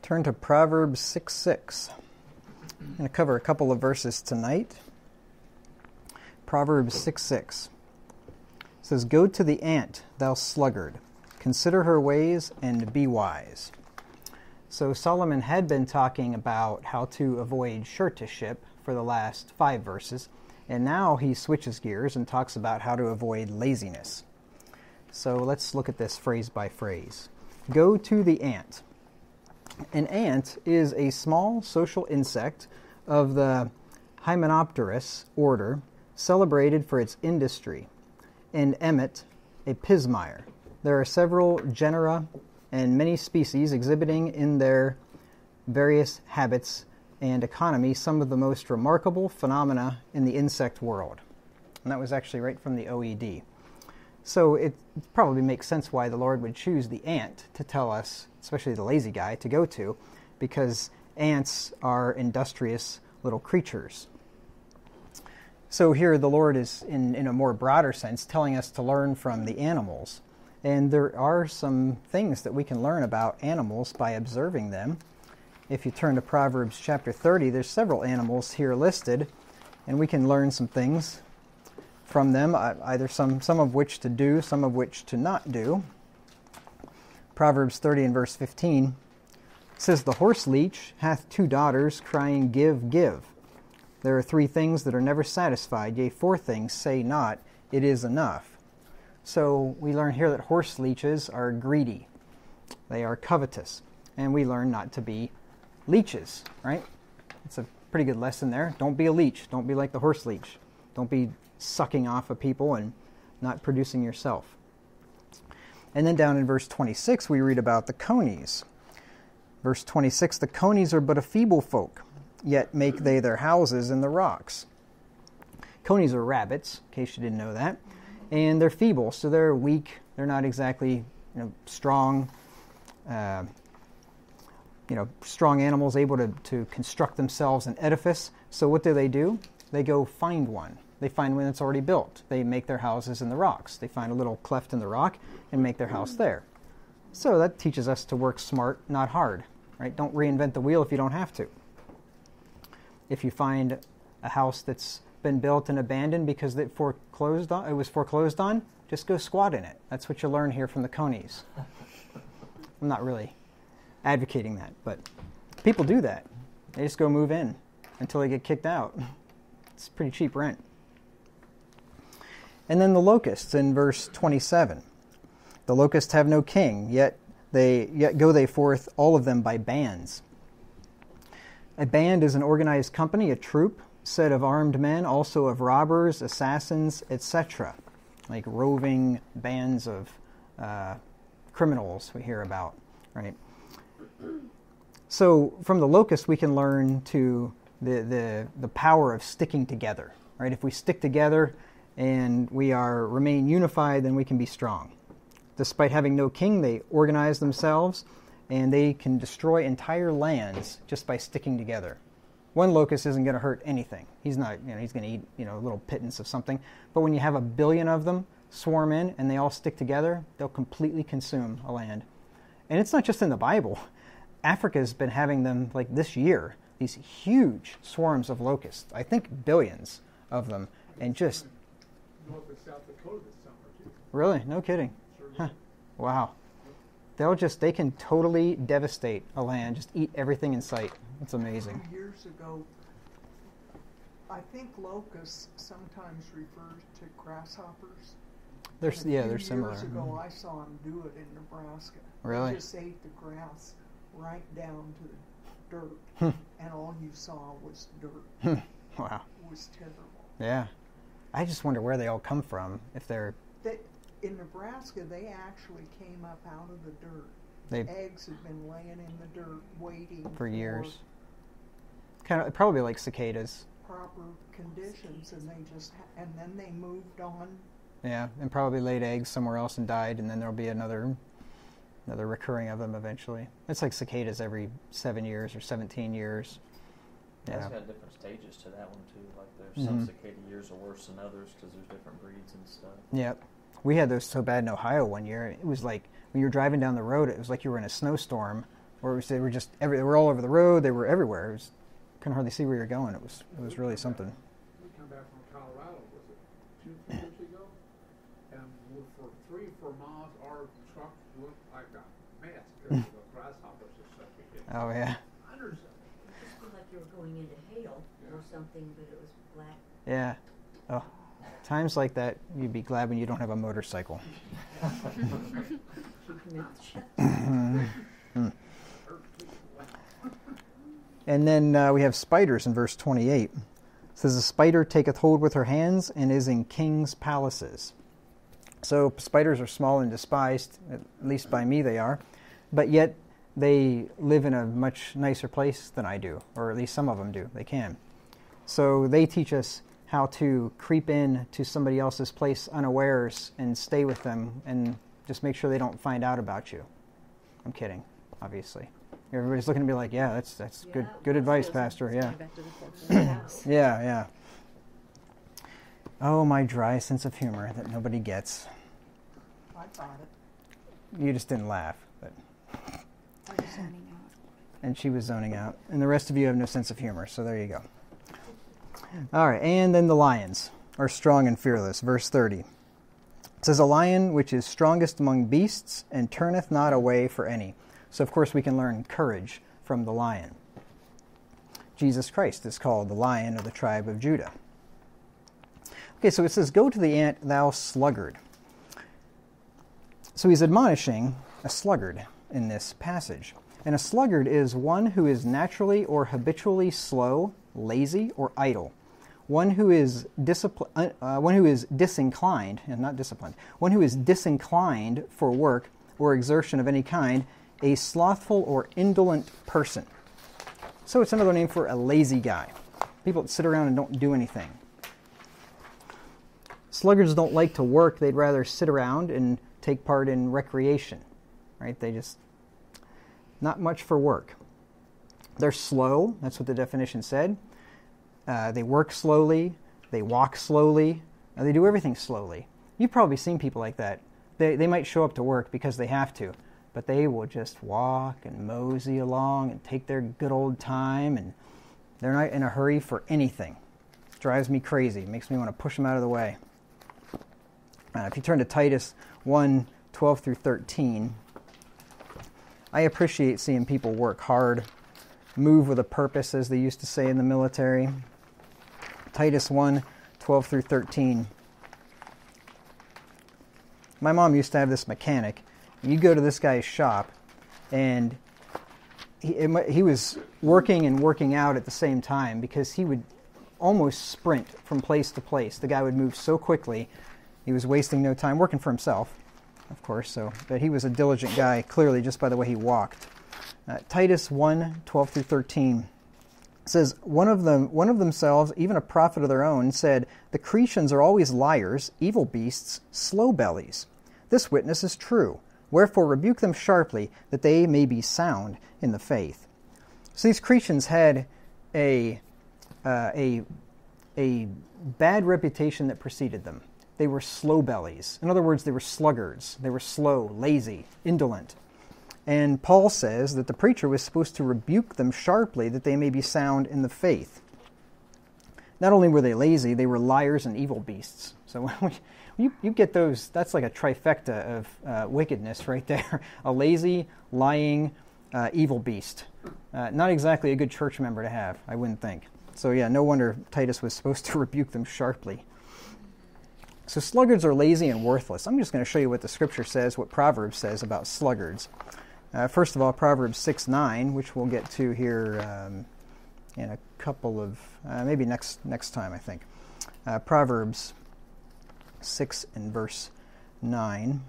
Turn to Proverbs 6:6. I'm going to cover a couple of verses tonight. Proverbs 6:6 says, "Go to the ant, thou sluggard. Consider her ways and be wise." So Solomon had been talking about how to avoid shirtiship for the last 5 verses, and now he switches gears and talks about how to avoid laziness. So let's look at this phrase by phrase. Go to the ant. An ant is a small social insect of the Hymenopterous order, celebrated for its industry, and emmet, a pismire. There are several genera and many species exhibiting in their various habits and economy some of the most remarkable phenomena in the insect world. And that was actually right from the OED. So it probably makes sense why the Lord would choose the ant to tell us, especially the lazy guy, to go to, because ants are industrious little creatures. So here the Lord is, in a more broader sense, telling us to learn from the animals. And there are some things that we can learn about animals by observing them. If you turn to Proverbs chapter 30, there's several animals here listed, and we can learn some things from them, either some of which to do, some of which to not do. Proverbs 30 and verse 15 says, "The horse leech hath 2 daughters, crying, Give, give. There are 3 things that are never satisfied, yea, 4 things say not, It is enough." So we learn here that horse leeches are greedy. They are covetous. And we learn not to be leeches, right? It's a pretty good lesson there. Don't be a leech. Don't be like the horse leech. Don't be sucking off of people and not producing yourself. And then down in verse 26, we read about the conies. Verse 26, "The conies are but a feeble folk, yet make they their houses in the rocks." Conies are rabbits, in case you didn't know that. And they're feeble, so they're weak. They're not exactly strong, strong animals able to construct themselves an edifice. So what do? They go find one. They find one that's already built. They make their houses in the rocks. They find a little cleft in the rock and make their house there. So that teaches us to work smart, not hard, right? Don't reinvent the wheel if you don't have to. If you find a house that's been built and abandoned because it was foreclosed on, just go squat in it. That's what you learn here from the conies. I'm not really advocating that, but people do that. They just go move in until they get kicked out. It's pretty cheap rent. And then the locusts in verse 27. "The locusts have no king, yet go they forth, all of them by bands." A band is an organized company, a troop, set of armed men, also of robbers, assassins, etc. Like roving bands of criminals we hear about, right? So from the locusts we can learn to the power of sticking together, right? If we stick together and we remain unified, then we can be strong. Despite having no king, they organize themselves, and they can destroy entire lands just by sticking together. One locust isn't going to hurt anything. He's not, he's going to eat, a little pittance of something. But when you have 1 billion of them swarm in and they all stick together, they'll completely consume a land. And it's not just in the Bible. Africa's been having them, like this year, these huge swarms of locusts. I think billions of them, and just North of South Dakota this summer, too. Really? No kidding. Sure. Huh. Wow. They can totally devastate a land, just eat everything in sight. It's amazing. Years ago, I think locusts sometimes refer to grasshoppers. They're similar. Years ago, I saw them do it in Nebraska. Really? They just ate the grass right down to the dirt, and all you saw was dirt. Wow. It was terrible. Yeah. I just wonder where they all come from. In Nebraska, they actually came up out of the dirt. Eggs had been laying in the dirt, waiting for years. Probably like cicadas. Proper conditions, and then they moved on. Yeah, and probably laid eggs somewhere else and died, and then there'll be another recurring of them eventually. It's like cicadas every 7 years or 17 years. Yeah. It's got different stages to that one too. Like there's some cicada years are worse than others because there's different breeds and stuff. Yep. We had those so bad in Ohio one year. It was like when you were driving down the road, it was like you were in a snowstorm or they were just they were all over the road. They were everywhere. Couldn't hardly see where you're going. It was really something. We came back from Colorado, was it 2 years ago? And for 3-4 miles, our truck looked like a mess because of the grasshoppers and stuff we hit. Oh yeah. Hundreds of them. It just felt like you were going into hail or something, but it was black. Yeah. Oh, times like that, you'd be glad when you don't have a motorcycle. Keep your mouth shut. And then we have spiders in verse 28. It says, "A spider taketh hold with her hands and is in kings' palaces." So spiders are small and despised, at least by me they are, but yet they live in a much nicer place than I do, or at least some of them do. They can. So they teach us how to creep in to somebody else's place unawares and stay with them and just make sure they don't find out about you. I'm kidding, obviously. Everybody's looking at me like, yeah, that's good advice, Pastor. Yeah. Yeah. Oh, my dry sense of humor that nobody gets. I got it. You just didn't laugh. But. I was zoning out. And she was zoning out. And the rest of you have no sense of humor, so there you go. All right, and then the lions are strong and fearless. Verse 30. It says, "A lion which is strongest among beasts and turneth not away for any." So, of course, we can learn courage from the lion. Jesus Christ is called the Lion of the tribe of Judah. Okay, so it says, "Go to the ant, thou sluggard." So he's admonishing a sluggard in this passage. And a sluggard is one who is naturally or habitually slow, lazy, or idle. One who is disinclined, and not disciplined, one who is disinclined for work or exertion of any kind, a slothful or indolent person. So it's another name for a lazy guy. People that sit around and don't do anything. Sluggards don't like to work. They'd rather sit around and take part in recreation, right? They just, not much for work. They're slow. That's what the definition said. They work slowly. They walk slowly. They do everything slowly. You've probably seen people like that. They might show up to work because they have to, but they will just walk and mosey along and take their good old time, and they're not in a hurry for anything. It drives me crazy. It makes me want to push them out of the way. If you turn to Titus 1:12 through 13, I appreciate seeing people work hard, move with a purpose, as they used to say in the military. Titus 1:12 through 13. My mom used to have this mechanic. You'd go to this guy's shop, and he was working and working out at the same time because he would almost sprint from place to place. The guy would move so quickly, he was wasting no time, working for himself, of course. But he was a diligent guy, clearly, just by the way he walked. Titus 1:12 through 13 says, one of themselves, even a prophet of their own, said, "The Cretians are always liars, evil beasts, slow bellies. This witness is true. Wherefore rebuke them sharply, that they may be sound in the faith." So these Cretians had a bad reputation that preceded them. They were slow bellies. In other words, they were sluggards. They were slow, lazy, indolent. And Paul says that the preacher was supposed to rebuke them sharply that they may be sound in the faith. Not only were they lazy, they were liars and evil beasts. So you get those, that's like a trifecta of wickedness right there. A lazy, lying, evil beast. Not exactly a good church member to have, I wouldn't think. So yeah, no wonder Titus was supposed to rebuke them sharply. So sluggards are lazy and worthless. I'm just going to show you what the scripture says, what Proverbs says about sluggards. First of all, Proverbs 6:9, which we'll get to here in a couple of, maybe next time, I think. Proverbs 6 and verse 9.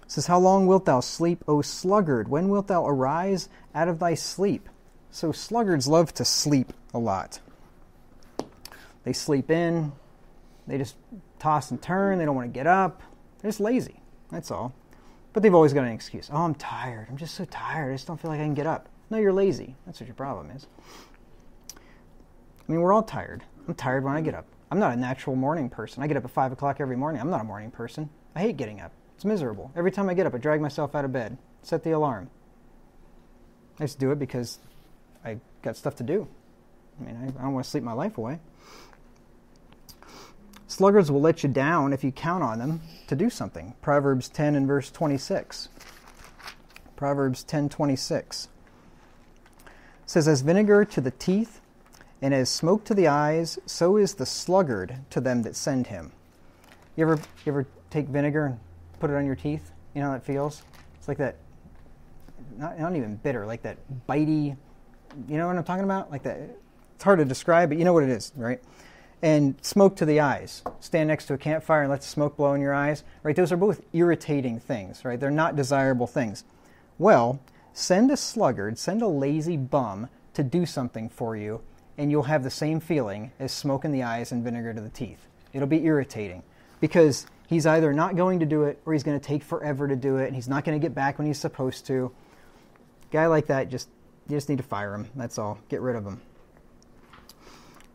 It says, "How long wilt thou sleep, O sluggard? When wilt thou arise out of thy sleep?" So sluggards love to sleep a lot. They sleep in. They just toss and turn. They don't want to get up. They're just lazy. That's all. But they've always got an excuse. "Oh, I'm tired. I'm just so tired. I just don't feel like I can get up." No, you're lazy. That's what your problem is. I mean, we're all tired. I'm tired when I get up. I'm not a natural morning person. I get up at 5 o'clock every morning. I'm not a morning person. I hate getting up. It's miserable. Every time I get up, I drag myself out of bed. set the alarm. I just do it because I got stuff to do. I mean, I don't want to sleep my life away. Sluggards will let you down if you count on them to do something. Proverbs 10 and verse 26. Proverbs 10:26 says, "As vinegar to the teeth, and as smoke to the eyes, so is the sluggard to them that send him." You ever take vinegar and put it on your teeth? You know how it feels? It's like that, not even bitter, like that bitey, you know what I'm talking about? Like that, it's hard to describe, but you know what it is, right? And smoke to the eyes. Stand next to a campfire and let the smoke blow in your eyes, right? Those are both irritating things, right? They're not desirable things. Well, send a sluggard, send a lazy bum to do something for you, and you'll have the same feeling as smoke in the eyes and vinegar to the teeth. It'll be irritating because he's either not going to do it or he's going to take forever to do it, and he's not going to get back when he's supposed to. Guy like that, you just need to fire him. That's all. Get rid of him.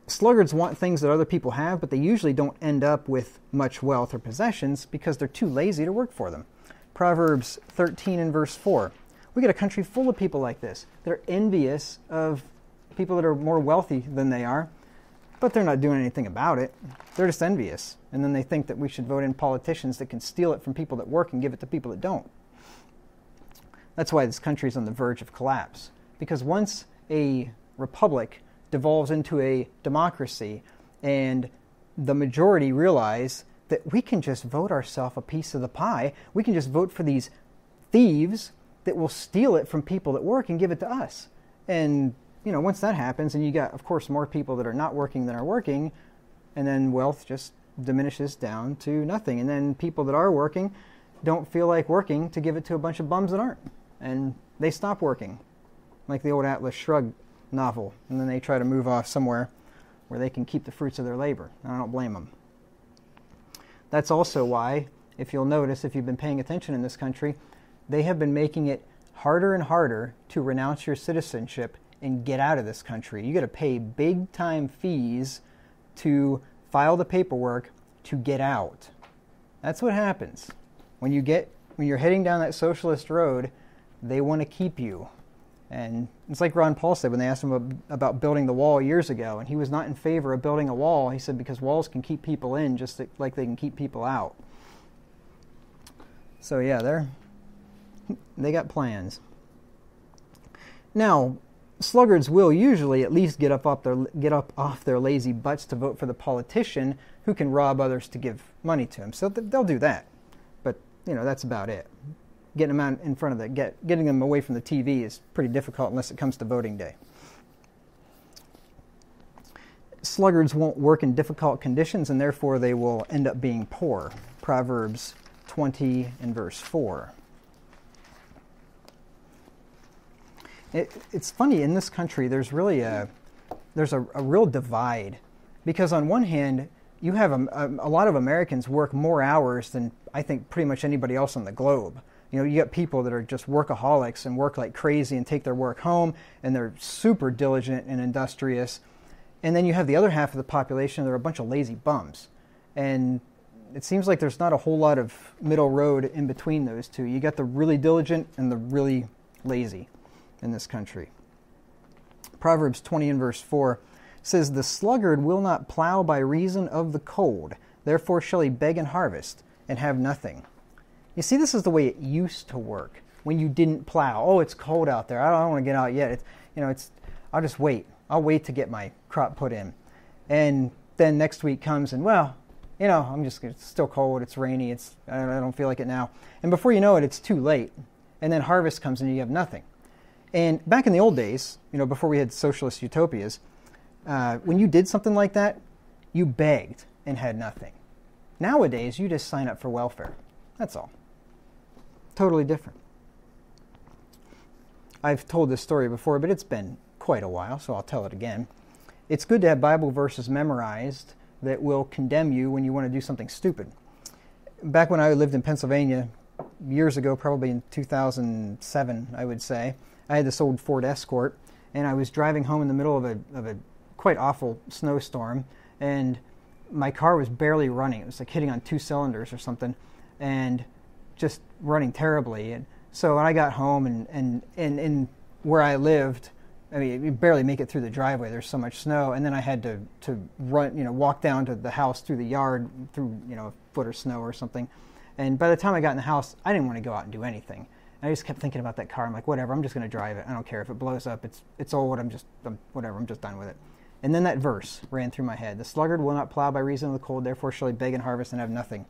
Sluggards want things that other people have, but they usually don't end up with much wealth or possessions because they're too lazy to work for them. Proverbs 13 and verse 4. We got a country full of people like this. They're envious of people that are more wealthy than they are, but they're not doing anything about it. They're just envious. And then they think that we should vote in politicians that can steal it from people that work and give it to people that don't. That's why this country is on the verge of collapse. Because once a republic devolves into a democracy and the majority realize that we can just vote ourselves a piece of the pie, we can just vote for these thieves that will steal it from people that work and give it to us. And, once that happens, and you got, of course, more people that are not working than are working, and then wealth just diminishes down to nothing. And then people that are working don't feel like working to give it to a bunch of bums that aren't. And they stop working, like the old Atlas Shrugged novel. And then they try to move off somewhere where they can keep the fruits of their labor. And I don't blame them. That's also why, if you'll notice, if you've been paying attention in this country, they have been making it harder and harder to renounce your citizenship and get out of this country. You got to pay big time fees to file the paperwork to get out. That's what happens. When you're heading down that socialist road, they want to keep you. And it's like Ron Paul said when they asked him about building the wall years ago, and he was not in favor of building a wall. He said because walls can keep people in just like they can keep people out. So yeah, they got plans. Now, sluggards will usually at least get up off their lazy butts to vote for the politician who can rob others to give money to him. So they'll do that. But that's about it. Getting them out in front of getting them away from the TV is pretty difficult unless it comes to voting day. Sluggards won't work in difficult conditions, and therefore they will end up being poor. Proverbs 20 and verse 4. It's funny, in this country there's a real divide, because on one hand you have a lot of Americans work more hours than I think pretty much anybody else on the globe. You got people that are just workaholics and work like crazy and take their work home, and they're super diligent and industrious. And then you have the other half of the population that are a bunch of lazy bums. And it seems like there's not a whole lot of middle road in between those two. You got the really diligent and the really lazy in this country. Proverbs 20 and verse 4 says, "The sluggard will not plow by reason of the cold, therefore shall he beg and harvest, and have nothing." You see, this is the way it used to work when you didn't plow. Oh, it's cold out there. I don't want to get out yet. I'll just wait. I'll wait to get my crop put in. And then next week comes and, it's still cold. It's rainy. I don't feel like it now. And before you know it, it's too late. And then harvest comes and you have nothing. And back in the old days, before we had socialist utopias, when you did something like that, you begged and had nothing. Nowadays, you just sign up for welfare. That's all. Totally different. I've told this story before, but it's been quite a while, so I'll tell it again. It's good to have Bible verses memorized that will condemn you when you want to do something stupid. Back when I lived in Pennsylvania, years ago, probably in 2007, I would say, I had this old Ford Escort, and I was driving home in the middle of a quite awful snowstorm, and my car was barely running. It was like hitting on 2 cylinders or something, and just running terribly. And So when I got home and where I lived, I mean, you barely make it through the driveway. There's so much snow. And then I had to run, walk down to the house through the yard through, a foot of snow or something. And by the time I got in the house, I didn't want to go out and do anything. And I just kept thinking about that car. I'm like, whatever, I'm just going to drive it. I don't care if it blows up. It's old. I'm just done with it. And then that verse ran through my head. The sluggard will not plow by reason of the cold, therefore shall he beg and harvest and have nothing.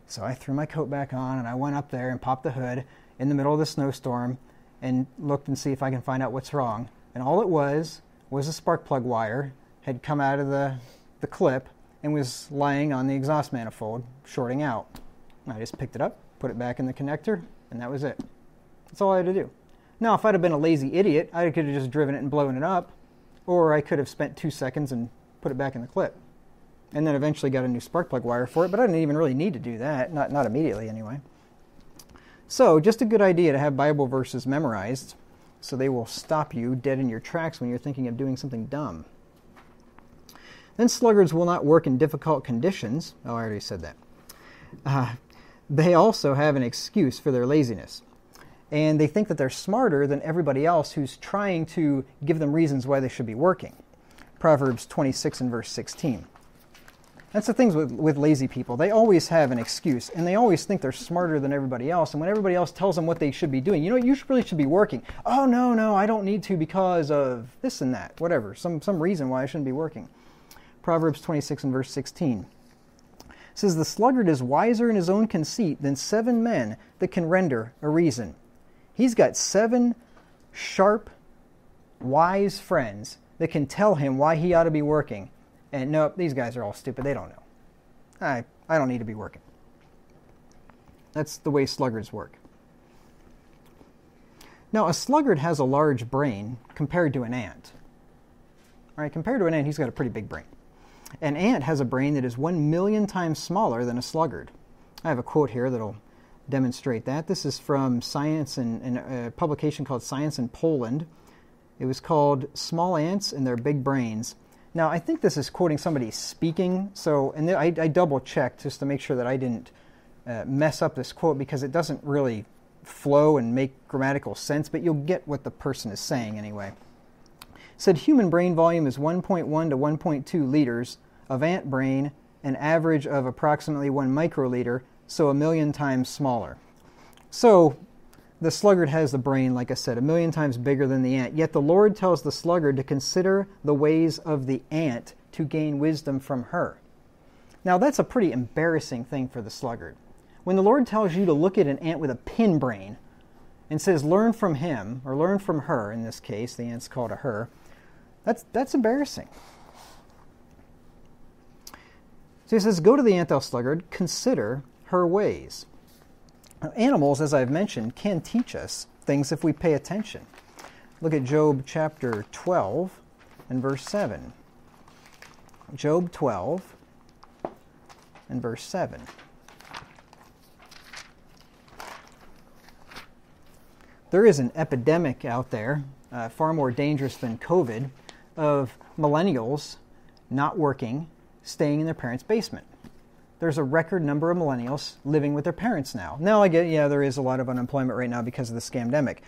So I threw my coat back on and I went up there and popped the hood in the middle of the snowstorm and looked and see if I can find out what's wrong. And all it was a spark plug wire had come out of the clip and was lying on the exhaust manifold, shorting out. And I just picked it up, put it back in the connector, and that was it. That's all I had to do. Now, if I'd have been a lazy idiot, I could have just driven it and blown it up, or I could have spent 2 seconds and put it back in the clip. And then eventually got a new spark plug wire for it, but I didn't even really need to do that, not immediately anyway. So, just a good idea to have Bible verses memorized, so they will stop you dead in your tracks when you're thinking of doing something dumb. Then sluggards will not work in difficult conditions. Oh, I already said that. They also have an excuse for their laziness. And they think that they're smarter than everybody else who's trying to give them reasons why they should be working. Proverbs 26 and verse 16. That's the things with lazy people. They always have an excuse, and they always think they're smarter than everybody else. And when everybody else tells them what they should be doing, you really should be working. Oh, no, I don't need to because of this and that, whatever, some reason why I shouldn't be working. Proverbs 26 and verse 16. It says, the sluggard is wiser in his own conceit than 7 men that can render a reason. He's got 7 sharp, wise friends that can tell him why he ought to be working. And nope, these guys are all stupid. They don't know. I don't need to be working. That's the way sluggards work. Now, a sluggard has a large brain compared to an ant. All right, compared to an ant, he's got a pretty big brain. An ant has a brain that is 1,000,000 times smaller than a sluggard. I have a quote here that'll demonstrate that. This is from Science in a publication called Science in Poland. It was called Small Ants and Their Big Brains. Now, I think this is quoting somebody speaking, and I double-checked just to make sure that I didn't mess up this quote because it doesn't really flow and make grammatical sense, but you'll get what the person is saying anyway. It said human brain volume is 1.1 to 1.2 liters, of ant brain an average of approximately 1 microliter, so 1,000,000 times smaller. So the sluggard has the brain, like I said, 1,000,000 times bigger than the ant. Yet the Lord tells the sluggard to consider the ways of the ant to gain wisdom from her. Now that's a pretty embarrassing thing for the sluggard. When the Lord tells you to look at an ant with a pin brain and says, learn from him, or learn from her, in this case, the ant's called a her, that's embarrassing. So he says, go to the Ant Thou Sluggard, consider her ways. Now, animals, as I've mentioned, can teach us things if we pay attention. Look at Job chapter 12 and verse 7. Job 12 and verse 7. There is an epidemic out there, far more dangerous than COVID, of millennials not working, staying in their parents' basement. There's a record number of millennials living with their parents now. Now, I get, there is a lot of unemployment right now because of the scamdemic.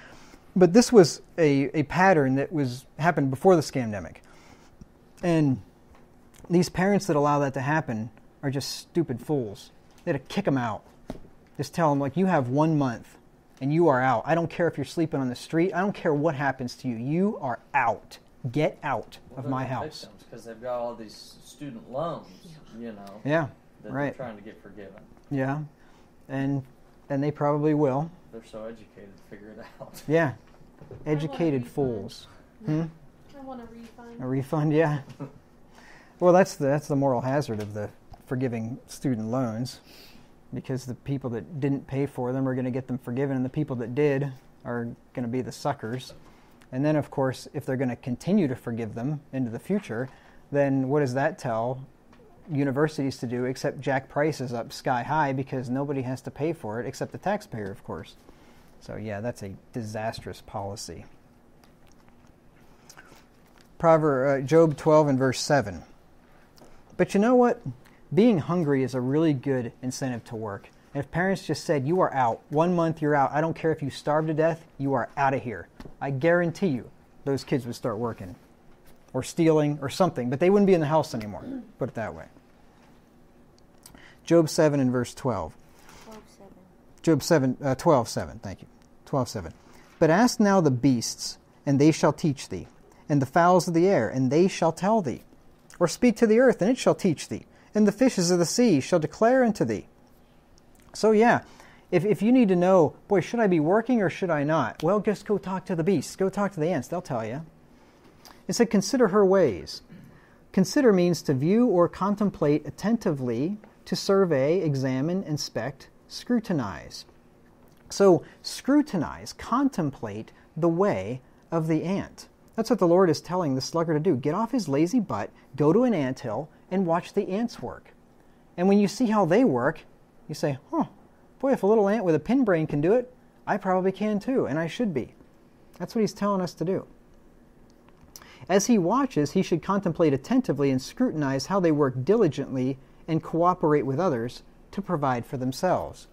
But this was a pattern that happened before the scamdemic. And these parents that allow that to happen are just stupid fools. They had to kick them out. Just tell them, you have 1 month and you are out. I don't care if you're sleeping on the street. I don't care what happens to you. You are out. Get out of my house. Because they've got all these student loans, Yeah. that Right. they're trying to get forgiven. Yeah, and they probably will. They're so educated to figure it out. Yeah, educated fools. I want a refund. A refund, yeah. Well, that's the moral hazard of the forgiving student loans, because the people that didn't pay for them are going to get them forgiven, and the people that did are going to be the suckers. And then, of course, if they're going to continue to forgive them into the future, then what does that tell universities to do except jack prices up sky high because nobody has to pay for it except the taxpayer, of course. So yeah, that's a disastrous policy. Job 12 and verse 7. But you know what? Being hungry is a really good incentive to work. And if parents just said, you are out, 1 month you're out, I don't care if you starve to death, you are out of here, I guarantee you those kids would start working or stealing or something, but they wouldn't be in the house anymore, put it that way. Job 7 and verse 12. 12:7. Job 7, 12:7, thank you. 12:7. But ask now the beasts, and they shall teach thee, and the fowls of the air, and they shall tell thee. Or speak to the earth, and it shall teach thee, and the fishes of the sea shall declare unto thee. So yeah, if you need to know, boy, should I be working or should I not? Well, just go talk to the beasts. Go talk to the ants. They'll tell you. It said, consider her ways. Consider means to view or contemplate attentively, to survey, examine, inspect, scrutinize. So scrutinize, contemplate the way of the ant. That's what the Lord is telling the sluggard to do. Get off his lazy butt, go to an anthill, and watch the ants work. And when you see how they work, you say, boy, if a little ant with a pin brain can do it, I probably can too, and I should be. That's what he's telling us to do. As he watches, he should contemplate attentively and scrutinize how they work diligently and cooperate with others to provide for themselves.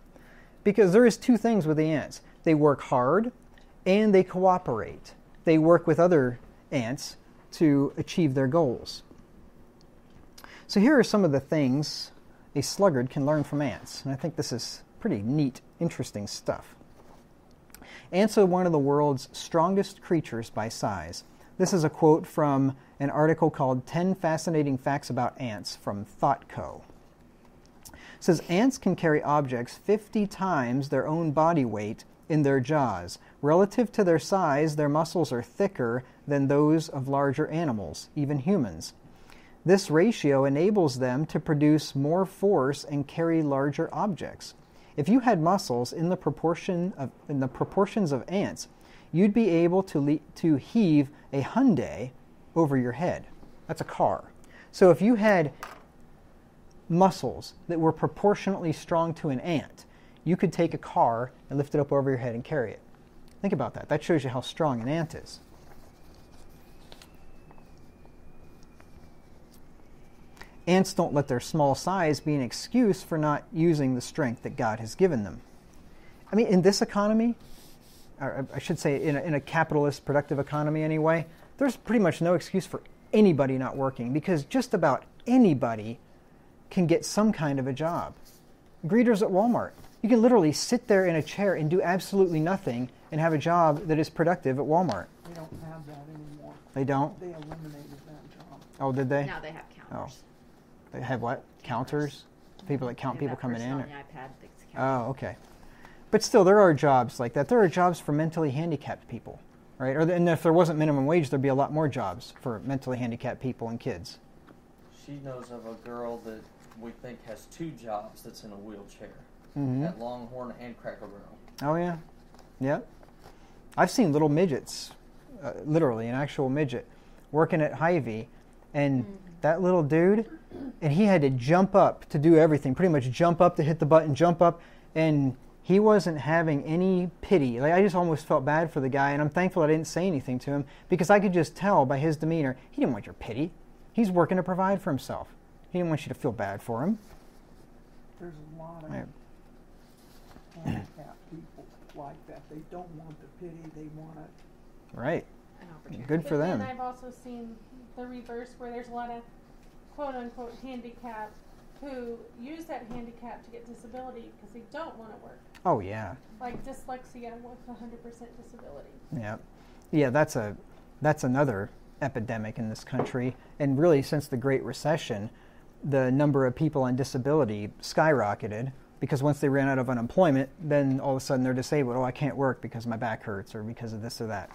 Because there is two things with the ants. They work hard and they cooperate. They work with other ants to achieve their goals. So here are some of the things a sluggard can learn from ants. And I think this is pretty neat, interesting stuff. Ants are one of the world's strongest creatures by size. This is a quote from an article called 10 Fascinating Facts About Ants from ThoughtCo. It says, ants can carry objects 50 times their own body weight in their jaws. Relative to their size, their muscles are thicker than those of larger animals, even humans. This ratio enables them to produce more force and carry larger objects. If you had muscles in the proportions of ants, you'd be able to heave a Hyundai over your head. That's a car. So if you had muscles that were proportionately strong to an ant, you could take a car and lift it up over your head and carry it. Think about that. That shows you how strong an ant is. Ants don't let their small size be an excuse for not using the strength that God has given them. I mean, in this economy, or I should say in a capitalist, productive economy anyway, there's pretty much no excuse for anybody not working because just about anybody can get some kind of a job. Greeters at Walmart. You can literally sit there in a chair and do absolutely nothing and have a job that is productive at Walmart. They don't have that anymore. They don't? They eliminated that job. Oh, did they? Now they have counters. They have what? Counters? People that count people coming in? On Or? the iPad that's counting. Oh, okay. But still, there are jobs like that. There are jobs for mentally handicapped people, right? And if there wasn't minimum wage, there'd be a lot more jobs for mentally handicapped people and kids. She knows of a girl that we think has 2 jobs that's in a wheelchair Mm-hmm. at Longhorn and Cracker Barrel. Oh, yeah. Yep. I've seen little midgets, literally an actual midget, working at Hy-Vee, and that little dude, and he had to jump up to do everything, pretty much jump up to hit the button, jump up, and he wasn't having any pity. Like, I just almost felt bad for the guy, and I'm thankful I didn't say anything to him, because I could just tell by his demeanor, he didn't want your pity. He's working to provide for himself. He didn't want you to feel bad for him. There's a lot of Right. handicapped people like that. They don't want the pity, they want it. Right. An opportunity. Good for But them. then I've also seen the reverse where there's a lot of quote-unquote handicapped who use that handicap to get disability because they don't want to work. Oh, yeah. Like dyslexia with 100% disability. Yeah. Yeah, that's another epidemic in this country. And really, since the Great Recession, the number of people on disability skyrocketed because once they ran out of unemployment, then all of a sudden they're disabled. Oh, I can't work because my back hurts or because of this or that.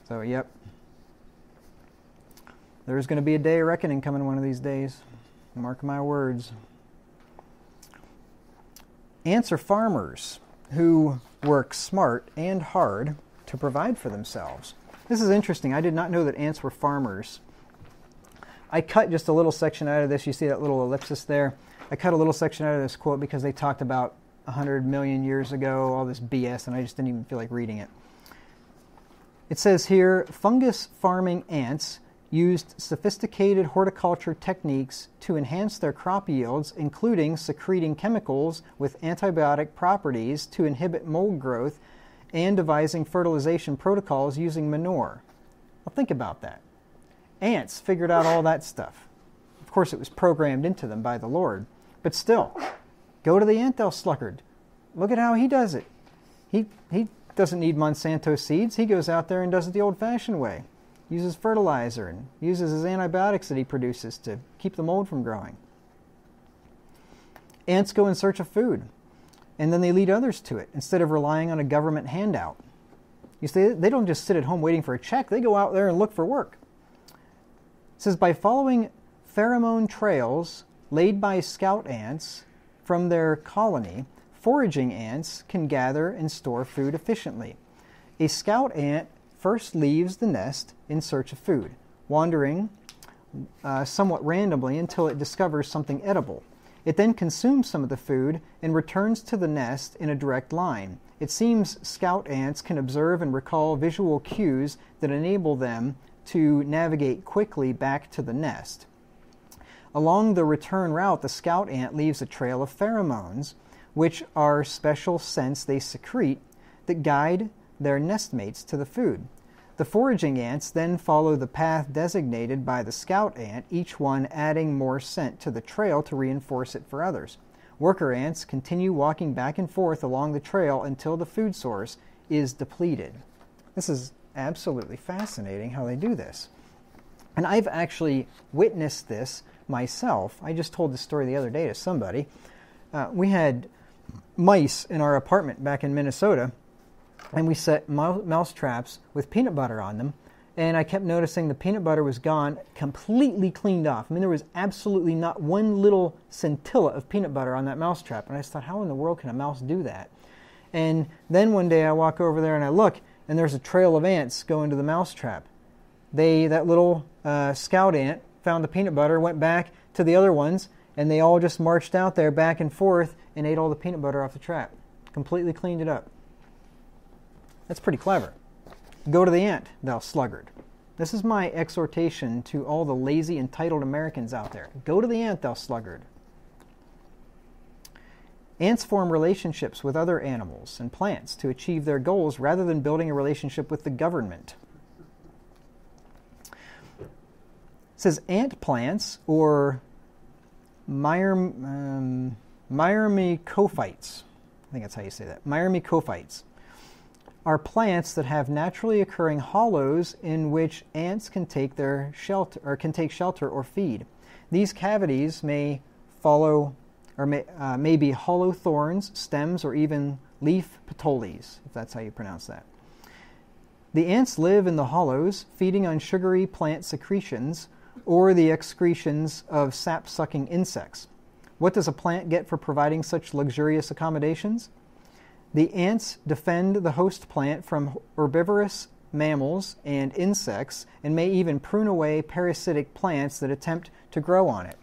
So, yep. There's going to be a day of reckoning coming one of these days. Mark my words. Ants are farmers who work smart and hard to provide for themselves. This is interesting. I did not know that ants were farmers. I cut just a little section out of this. You see that little ellipsis there? I cut a little section out of this quote because they talked about 100 million years ago, all this BS, and I just didn't even feel like reading it. It says here, fungus farming ants used sophisticated horticulture techniques to enhance their crop yields, including secreting chemicals with antibiotic properties to inhibit mold growth and devising fertilization protocols using manure. Well, think about that. Ants figured out all that stuff. Of course, it was programmed into them by the Lord. But still, go to the Ant Thou Sluggard. Look at how he does it. He doesn't need Monsanto seeds. He goes out there and does it the old-fashioned way. Uses fertilizer and uses his antibiotics that he produces to keep the mold from growing. Ants go in search of food, and then they lead others to it instead of relying on a government handout. You see, they don't just sit at home waiting for a check. They go out there and look for work. It says, by following pheromone trails laid by scout ants from their colony, foraging ants can gather and store food efficiently. A scout ant first leaves the nest in search of food, wandering somewhat randomly until it discovers something edible. It then consumes some of the food and returns to the nest in a direct line. It seems scout ants can observe and recall visual cues that enable them to navigate quickly back to the nest. Along the return route, the scout ant leaves a trail of pheromones, which are special scents they secrete that guide their nestmates to the food. The foraging ants then follow the path designated by the scout ant, each one adding more scent to the trail to reinforce it for others. Worker ants continue walking back and forth along the trail until the food source is depleted. This is absolutely fascinating how they do this. And I've actually witnessed this myself. I just told this story the other day to somebody. We had mice in our apartment back in Minnesota, and we set mouse traps with peanut butter on them, and I kept noticing the peanut butter was gone, completely cleaned off. I mean, there was absolutely not one little scintilla of peanut butter on that mouse trap, and I just thought, how in the world can a mouse do that? And then one day I walk over there and I look, and there's a trail of ants going to the mouse trap. That little scout ant found the peanut butter, went back to the other ones, and they all just marched out there back and forth and ate all the peanut butter off the trap. Completely cleaned it up. That's pretty clever. Go to the ant, thou sluggard. This is my exhortation to all the lazy, entitled Americans out there. Go to the ant, thou sluggard. Ants form relationships with other animals and plants to achieve their goals rather than building a relationship with the government. It says ant plants, or myrmecophytes. I think that's how you say that. Myrmecophytes are plants that have naturally occurring hollows in which ants can take their shelter or feed. These cavities may be hollow thorns, stems, or even leaf petioles, if that's how you pronounce that. The ants live in the hollows, feeding on sugary plant secretions or the excretions of sap-sucking insects. What does a plant get for providing such luxurious accommodations? The ants defend the host plant from herbivorous mammals and insects, and may even prune away parasitic plants that attempt to grow on it.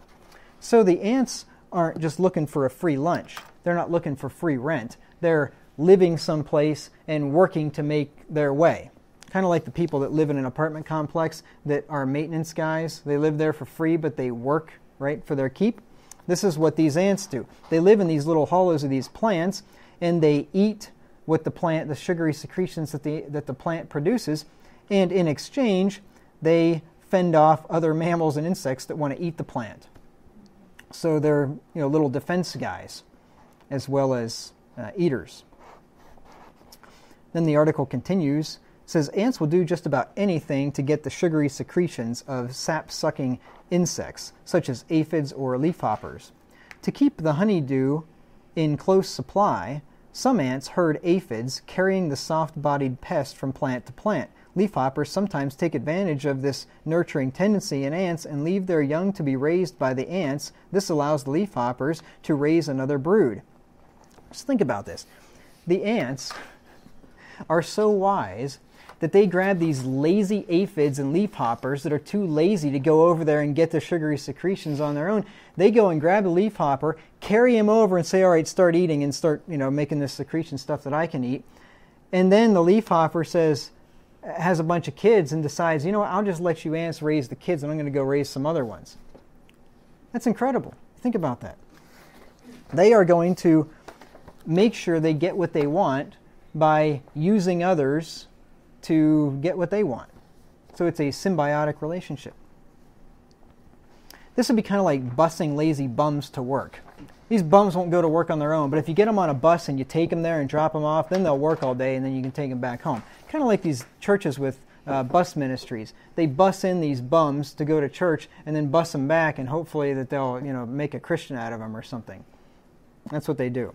So the ants aren't just looking for a free lunch. They're not looking for free rent. They're living someplace and working to make their way. Kind of like the people that live in an apartment complex that are maintenance guys. They live there for free, but they work, right, for their keep. This is what these ants do. They live in these little hollows of these plants, and they eat what the sugary secretions that the plant produces, and in exchange, they fend off other mammals and insects that want to eat the plant. So they're little defense guys, as well as eaters. Then the article continues. It says ants will do just about anything to get the sugary secretions of sap-sucking insects, such as aphids or leafhoppers. To keep the honeydew in close supply, some ants herd aphids, carrying the soft-bodied pest from plant to plant. Leafhoppers sometimes take advantage of this nurturing tendency in ants and leave their young to be raised by the ants. This allows the leafhoppers to raise another brood. Just think about this. The ants are so wise that they grab these lazy aphids and leafhoppers that are too lazy to go over there and get the sugary secretions on their own. They go and grab the leafhopper, carry him over and say, all right, start eating and start making this secretion stuff that I can eat. And then the leafhopper says, has a bunch of kids and decides, you know what, I'll just let you ants raise the kids and I'm going to go raise some other ones. That's incredible. Think about that. They are going to make sure they get what they want by using others to get what they want. So it's a symbiotic relationship. This would be kind of like busing lazy bums to work. These bums won't go to work on their own, but if you get them on a bus and you take them there and drop them off, then they'll work all day and then you can take them back home. Kind of like these churches with bus ministries. They bus in these bums to go to church and then bus them back, and hopefully that they'll, make a Christian out of them or something. That's what they do.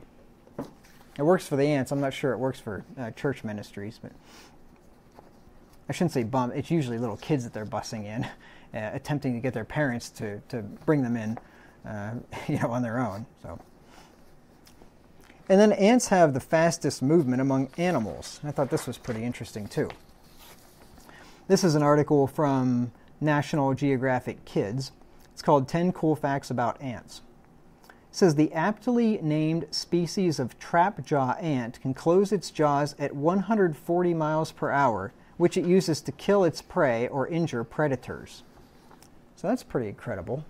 It works for the ants. I'm not sure it works for church ministries, but I shouldn't say bum. It's usually little kids that they're busing in, attempting to get their parents to bring them in, on their own. So, and then ants have the fastest movement among animals. I thought this was pretty interesting too. This is an article from National Geographic Kids. It's called 10 Cool Facts About Ants. It says the aptly named species of trapjaw ant can close its jaws at 140 miles per hour, which it uses to kill its prey or injure predators. So that's pretty incredible.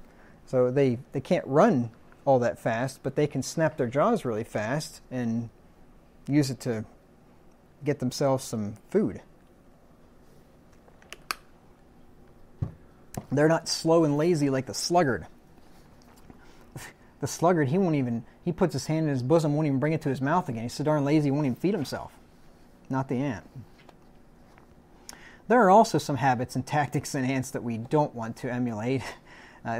So they can't run all that fast, but they can snap their jaws really fast and use it to get themselves some food. They're not slow and lazy like the sluggard. The sluggard, he puts his hand in his bosom, won't even bring it to his mouth again. He's so darn lazy, he won't even feed himself. Not the ant. There are also some habits and tactics in ants that we don't want to emulate.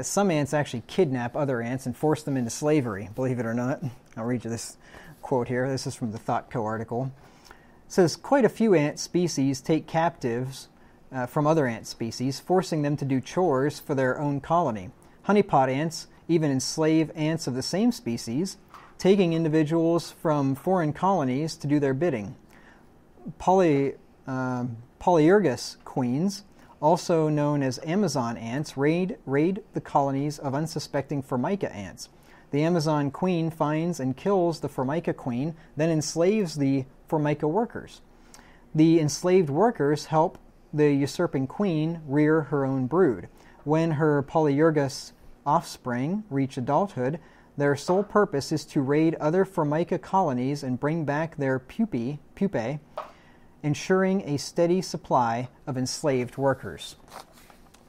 Some ants actually kidnap other ants and force them into slavery, believe it or not. I'll read you this quote here. This is from the ThoughtCo article. It says, quite a few ant species take captives from other ant species, forcing them to do chores for their own colony. Honeypot ants even enslave ants of the same species, taking individuals from foreign colonies to do their bidding. Polyergus queens, also known as Amazon ants, raid the colonies of unsuspecting Formica ants. The Amazon queen finds and kills the Formica queen, then enslaves the Formica workers. The enslaved workers help the usurping queen rear her own brood. When her Polyergus offspring reach adulthood, their sole purpose is to raid other Formica colonies and bring back their pupae, ensuring a steady supply of enslaved workers.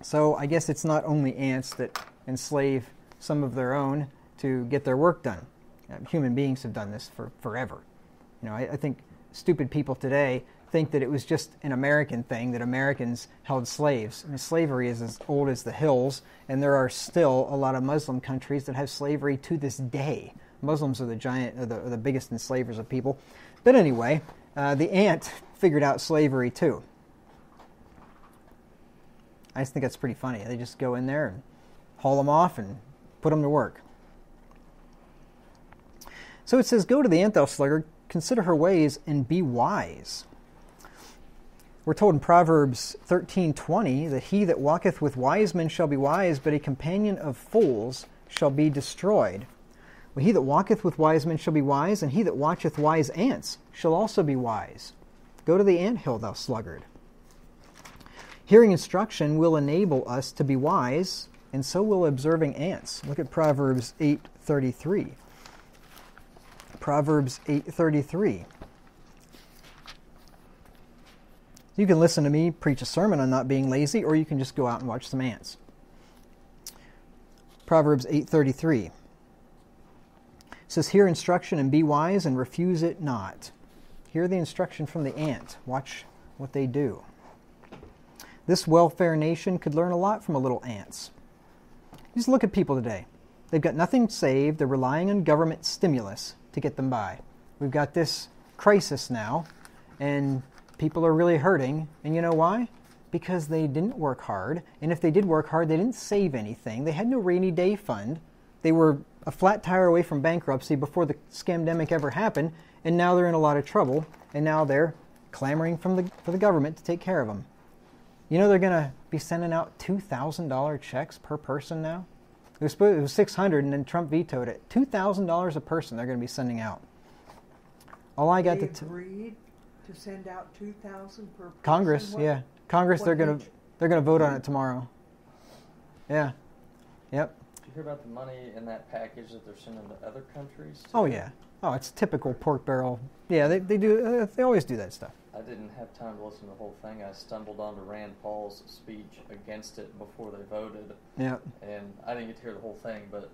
So I guess it's not only ants that enslave some of their own to get their work done. Human beings have done this for forever. I think stupid people today think that it was just an American thing, that Americans held slaves. Slavery is as old as the hills, and there are still a lot of Muslim countries that have slavery to this day. Muslims are the biggest enslavers of people. But anyway, the ant figured out slavery too. I just think that's pretty funny. They just go in there and haul them off and put them to work. So it says, go to the Ant Thou Sluggard, consider her ways, and be wise. We're told in Proverbs 13:20 that he that walketh with wise men shall be wise, but a companion of fools shall be destroyed. Well, he that walketh with wise men shall be wise, and he that watcheth wise ants shall also be wise. Go to the anthill, thou sluggard. Hearing instruction will enable us to be wise, and so will observing ants. Look at Proverbs 8:33. Proverbs 8:33. You can listen to me preach a sermon on not being lazy, or you can just go out and watch some ants. Proverbs 8:33. It says, hear instruction and be wise, and refuse it not. Hear the instruction from the ant. Watch what they do. This welfare nation could learn a lot from a little ants. Just look at people today. They've got nothing saved. They're relying on government stimulus to get them by. We've got this crisis now, and people are really hurting. And you know why? Because they didn't work hard. And if they did work hard, they didn't save anything. They had no rainy day fund. They were a flat tire away from bankruptcy before the scamdemic ever happened. And now they're in a lot of trouble. And now they're clamoring for the government to take care of them. You know they're going to be sending out $2,000 checks per person now? It was $600, and then Trump vetoed it. $2,000 a person they're going to be sending out. All I got agreed. To send out 2,000 per person? Congress, yeah. Congress, what they're did gonna vote on it tomorrow. Yeah. Yep. Did you hear about the money in that package that they're sending to other countries? Too? Oh yeah. Oh, it's typical pork barrel. Yeah, they do. They always do that stuff. I didn't have time to listen to the whole thing. I stumbled onto Rand Paul's speech against it before they voted. Yeah. And I didn't get to hear the whole thing, but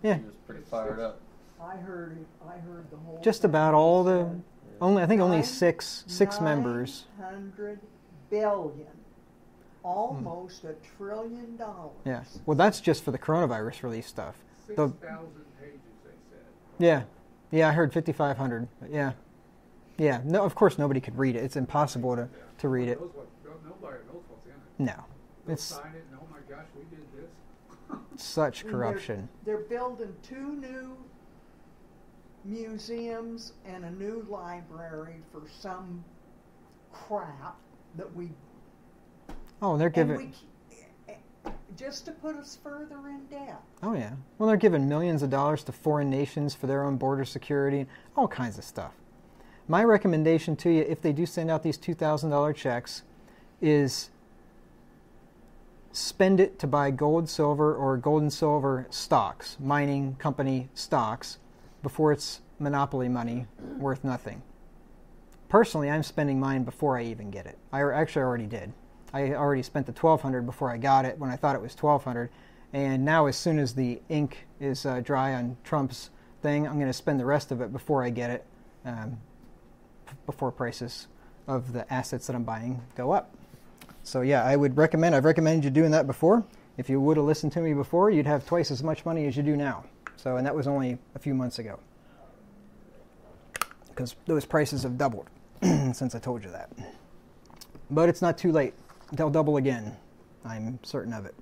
Yeah. he was pretty fired up. I heard the whole Just thing. about all the Yeah. I think only Nine- six members. 900 billion. Almost $1 trillion. Yeah. Well, that's just for the coronavirus relief stuff. 6,000 pages, they said. Yeah. Yeah, I heard 5,500. Yeah. Yeah. No, of course nobody could read it. It's impossible to read it. Nobody knows what's in it. No. They'll It's sign it and, oh my gosh, we did this. such And corruption. They're building 2 new museums and a new library for some crap that we. Oh, they're And giving. just to put us further in debt. Oh yeah. Well, they're giving millions of dollars to foreign nations for their own border security, all kinds of stuff. My recommendation to you, if they do send out these $2,000 checks, is spend it to buy gold, silver, or gold and silver stocks, mining company stocks, before it's monopoly money worth nothing. Personally, I'm spending mine before I even get it. I actually already did. I already spent the $1,200 before I got it when I thought it was $1,200. And now as soon as the ink is dry on Trump's thing, I'm going to spend the rest of it before I get it, before prices of the assets that I'm buying go up. So yeah, I've recommended you doing that before. If you would have listened to me before, you'd have twice as much money as you do now. So, and that was only a few months ago. Because those prices have doubled since I told you that. But it's not too late. They'll double again. I'm certain of it.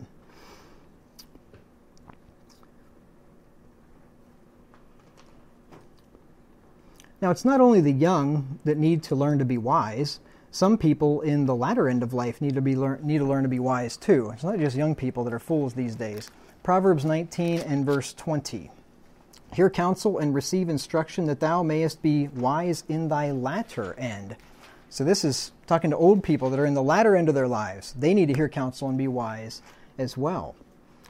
Now, it's not only the young that need to learn to be wise. Some people in the latter end of life need to learn to be wise too. It's not just young people that are fools these days. Proverbs 19 and verse 20. Hear counsel and receive instruction that thou mayest be wise in thy latter end. So this is talking to old people that are in the latter end of their lives. They need to hear counsel and be wise as well.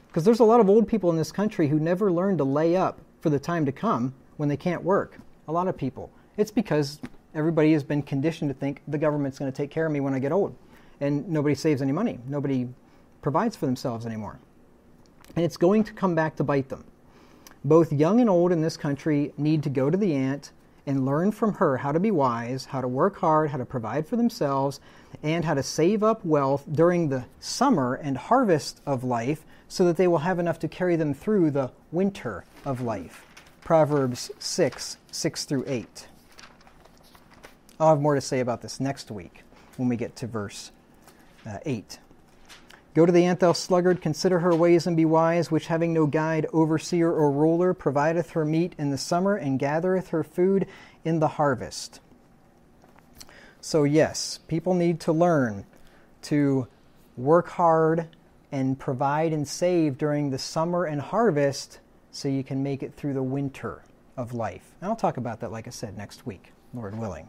Because there's a lot of old people in this country who never learn to lay up for the time to come when they can't work. A lot of people. It's because everybody has been conditioned to think the government's going to take care of me when I get old. And nobody saves any money. Nobody provides for themselves anymore. And it's going to come back to bite them. Both young and old in this country need to go to the ant and learn from her how to be wise, how to work hard, how to provide for themselves, and how to save up wealth during the summer and harvest of life so that they will have enough to carry them through the winter of life. Proverbs 6 through 8. I'll have more to say about this next week when we get to verse 8. Go to the Ant Thou Sluggard, consider her ways and be wise, which having no guide, overseer, or ruler, provideth her meat in the summer and gathereth her food in the harvest. So yes, people need to learn to work hard and provide and save during the summer and harvest so you can make it through the winter of life. And I'll talk about that, like I said, next week, Lord willing.